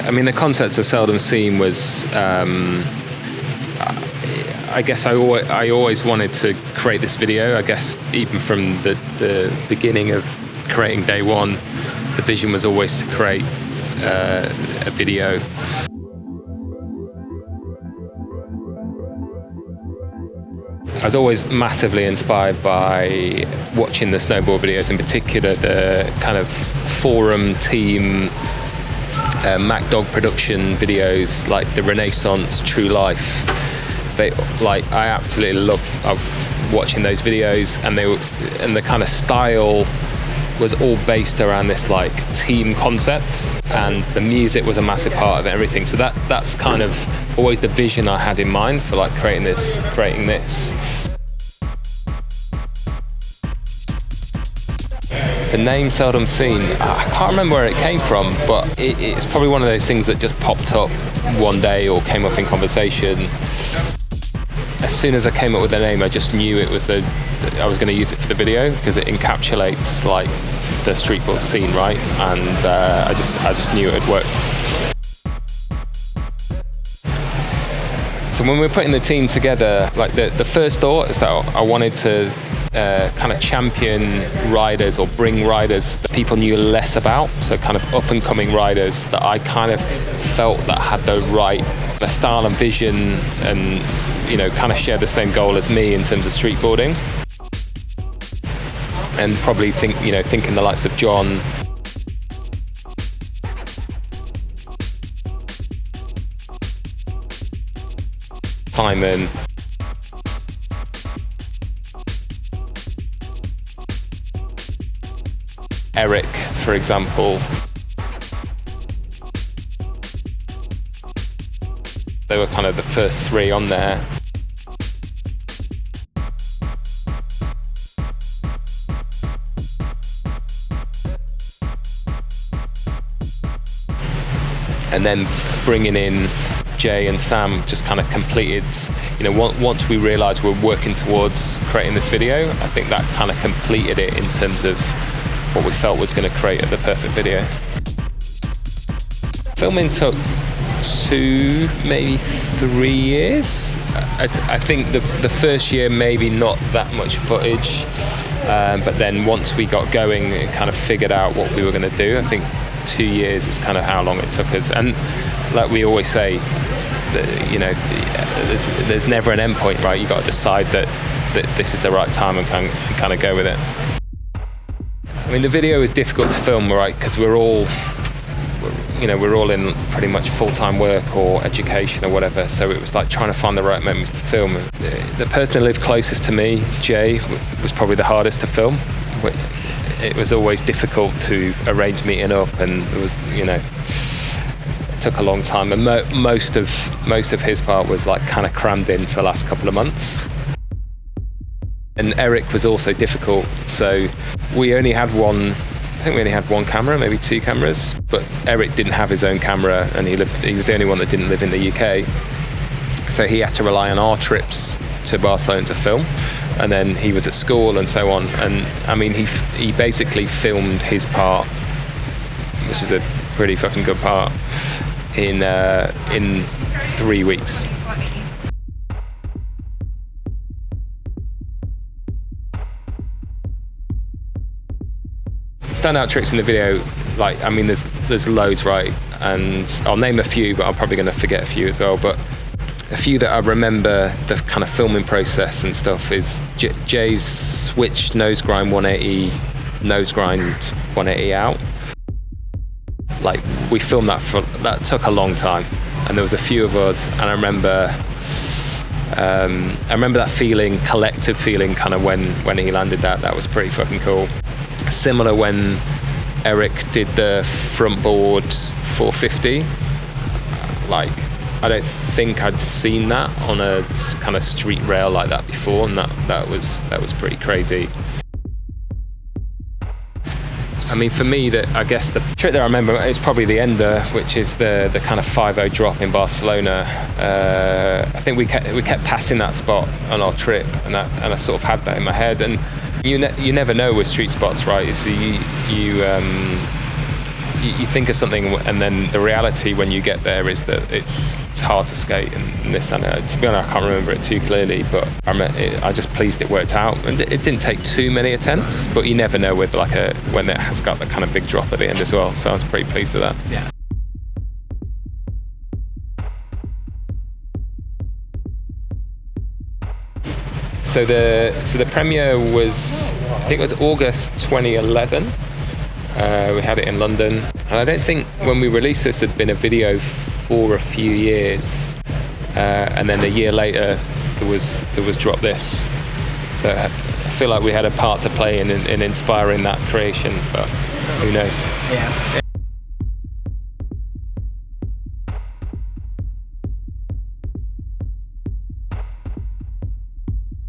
I mean, the concept of Seldom Scene was, I guess I always wanted to create this video. I guess even from the beginning of creating day one, the vision was always to create a video. I was always massively inspired by watching the snowboard videos, in particular the kind of forum team Mac Dog production videos, like the Renaissance, True Life. I absolutely love watching those videos, and the kind of style was all based around this like team concepts, and the music was a massive part of it, everything. So that's kind of always the vision I had in mind for like creating this. The name Seldom Scene, I can't remember where it came from, but it's probably one of those things that just popped up one day or came up in conversation. As soon as I came up with the name, I just knew it was I was going to use it for the video, because it encapsulates like the streetboard scene, right? And I just knew it would work. So when we were putting the team together, like the first thought is that I wanted to kind of champion riders or bring riders that people knew less about. So kind of up and coming riders that I kind of felt that had the style and vision, and kind of shared the same goal as me in terms of streetboarding. And probably thinking the likes of John, Simon, Eric, for example. They were kind of the first three on there. And then bringing in Jay and Sam just kind of completed, once we realised we were working towards creating this video, I think that kind of completed it in terms of what we felt was going to create the perfect video. Filming took 2, maybe 3 years. I think the first year maybe not that much footage, but then once we got going and kind of figured out what we were going to do, I think 2 years is kind of how long it took us. And like we always say, there's never an end point, right? You got to decide that this is the right time and kind of go with it. I mean, the video is difficult to film, right? Because we're all in pretty much full-time work or education or whatever. So it was like trying to find the right moments to film. The person who lived closest to me, Jay, was probably the hardest to film. It was always difficult to arrange meeting up, and it was, it took a long time. And most of his part was like kind of crammed into the last couple of months. And Eric was also difficult. So we only had one camera, maybe 2 cameras, but Eric didn't have his own camera, and he was the only one that didn't live in the UK. So he had to rely on our trips to Barcelona to film, and then he was at school and so on. And I mean, he basically filmed his part, which is a pretty fucking good part, in 3 weeks. Standout tricks in the video, there's loads, right? And I'll name a few, but I'm probably going to forget a few as well. But a few that I remember the kind of filming process and stuff is Jay's switch nose grind 180, nose grind 180 out. Like, we filmed that took a long time, and there was a few of us, and I remember that feeling, collective feeling, kind of when he landed that was pretty fucking cool. Similar when Eric did the front board 450, I don't think I'd seen that on a kind of street rail like that before, and that was pretty crazy. I mean, for me, I guess the trick that I remember is probably the ender, which is the kind of 5-0 drop in Barcelona. I think we kept passing that spot on our trip, and I sort of had that in my head. And you never know with street spots, right? So you think of something, and then the reality when you get there is that it's hard to skate and this and that. To be honest, I can't remember it too clearly, but I'm just pleased it worked out. And it didn't take too many attempts, but you never know with when it has got that kind of big drop at the end as well. So I was pretty pleased with that. Yeah. So the premiere was, I think it was August 2011. We had it in London, and I don't think when we released this there'd been a video for a few years, and then a year later there was Drop This. So I feel like we had a part to play in inspiring that creation, but who knows? Yeah.